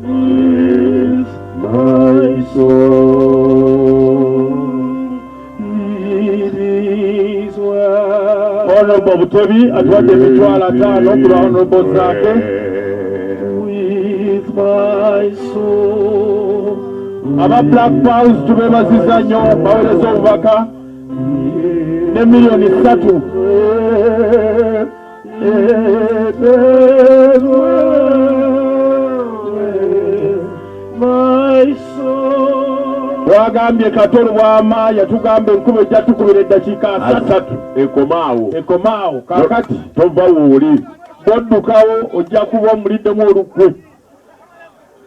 is my soul. It is well. Honorable Butobi, atwade mitwala tano kula honorable zake. With my soul. Aba Black Pals tubebaziza nnyo baweereza obubaka ne miliyoni 3. My soul. Wagambye Katoro bwama yatugamba enkuba ejja tukubira eddakiika 3 ekomaawo kakati tova wuuli boddukawo ojja kuba omuliddemu olukwe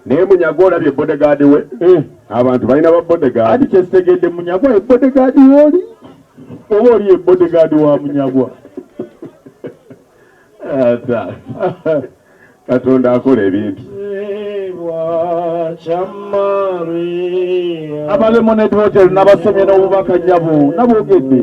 naye Munyago olabye bodyguard we abantu balina ba bodyguard ati kyesitegedde Munyagwa bodyguard oli oba oli bodyguard wa Munyagwa Katonda akola ebintu Abalemonade Hotel n'abasomye n'obubaka nnyabo naboogedde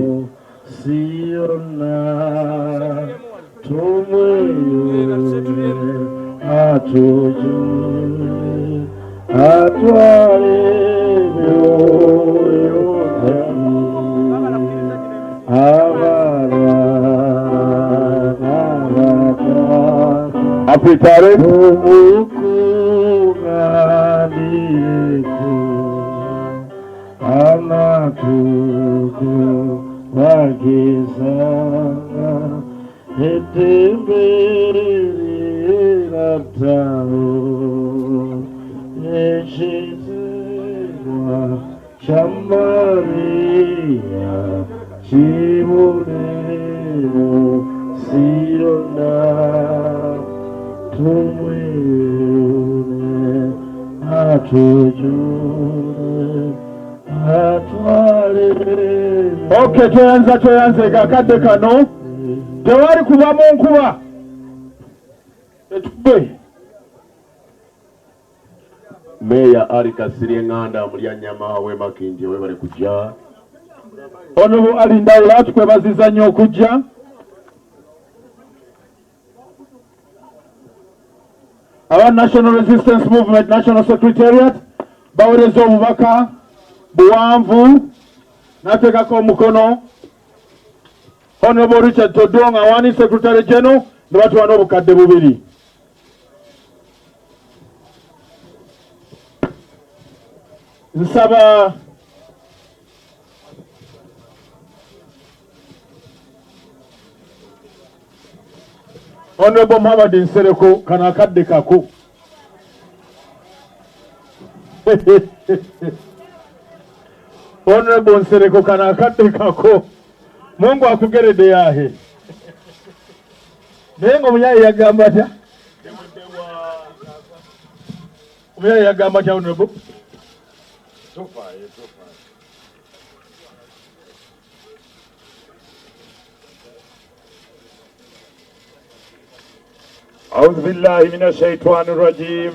apitare Okay, toyanza kakadde kano tewali kuba mu nkuba etubbe Meya Ali Kasirye Nganda Mulyanyama we Makindi we bali kujja Honorable Ali Ndawula tukwebaziza nnyo okujja Our National Resistance Movement National Secretariat baweereza obubaka buwanvu nateekako omukono Honorable Richard Todong awani Secretary General ne batuwa n'obukadde 2. Nsaba Honorable Muhammad Nsereko kano akadde kako Honorable Nsereko kano akadde kako Mungu akugeredde yahe naye ng'omuyayi yagamba atya omuyayi yagamba atya Honorable أعوذ بالله من الشيطان الرجيم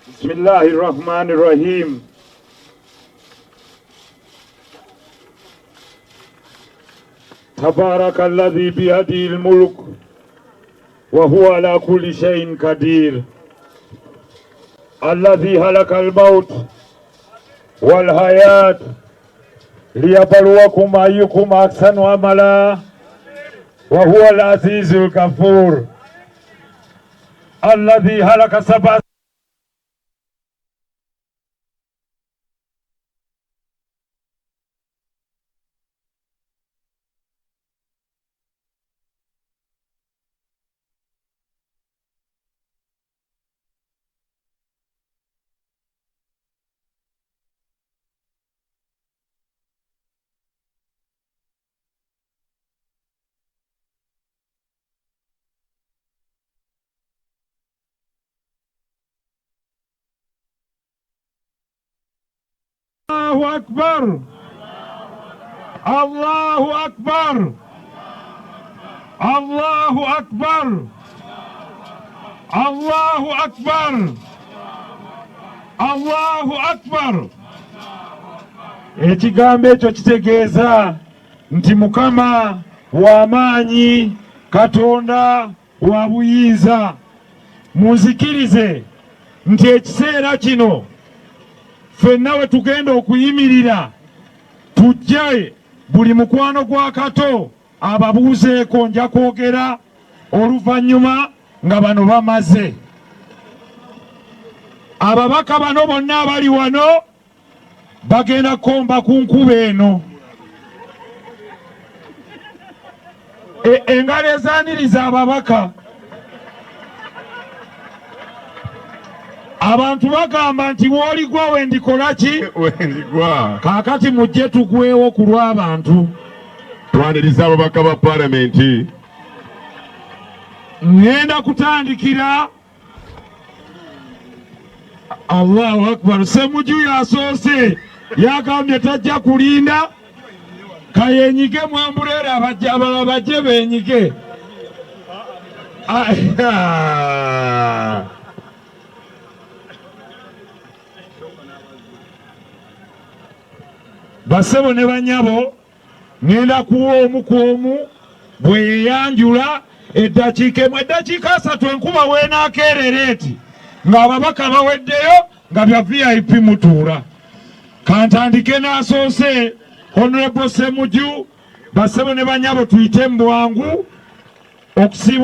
بسم الله الرحمن الرحيم تبارك الذي بيده الملك وهو على كل شيء قدير الذي خلق الموت والحياة ليبلوكم أيكم أحسن عملا وهو العزيز الغفور الذي خلق 7 الله أكبر الله أكبر الله أكبر الله أكبر الله أكبر ekigambo ekyo kitegeeza nti Mukama w'amaanyi Katonda wa buyinza. Munzikirize nti ekiseera kino ffenna we tugenda okuyimirira tujje buli mukwano gwa Kato ababuuzeeko, nja kwogera oluvannyuma nga bano bamaze. Ababaka bano bonna abali wano bagenda komba ku nkuba eno. Engalo ezaaniriza ababaka. Abantu bagamba nti w'oligwa wendikola ki? Wendigwa. Kaakati mujje tugwewo ku lw'abantu. Twaniriza ababaka ba Paalamenti. Ngenda kutandikira. Allahu Akbar. Ssemujju yasoose yagambye tajja kulinda kayenyige mwambuleera abalala bajje beenyige. Bassebo ne banyabo ngenda kuwa omu ku omu bwe yeyanjula eddakiika 3 enkuba weenaakeerera eti ng'ababaka baweddeyo nga bya VIP mutuula. Kantandike n'asoose Honorable Ssemujju. Bassebo ne banyabo tuyite mu bwangu okusiba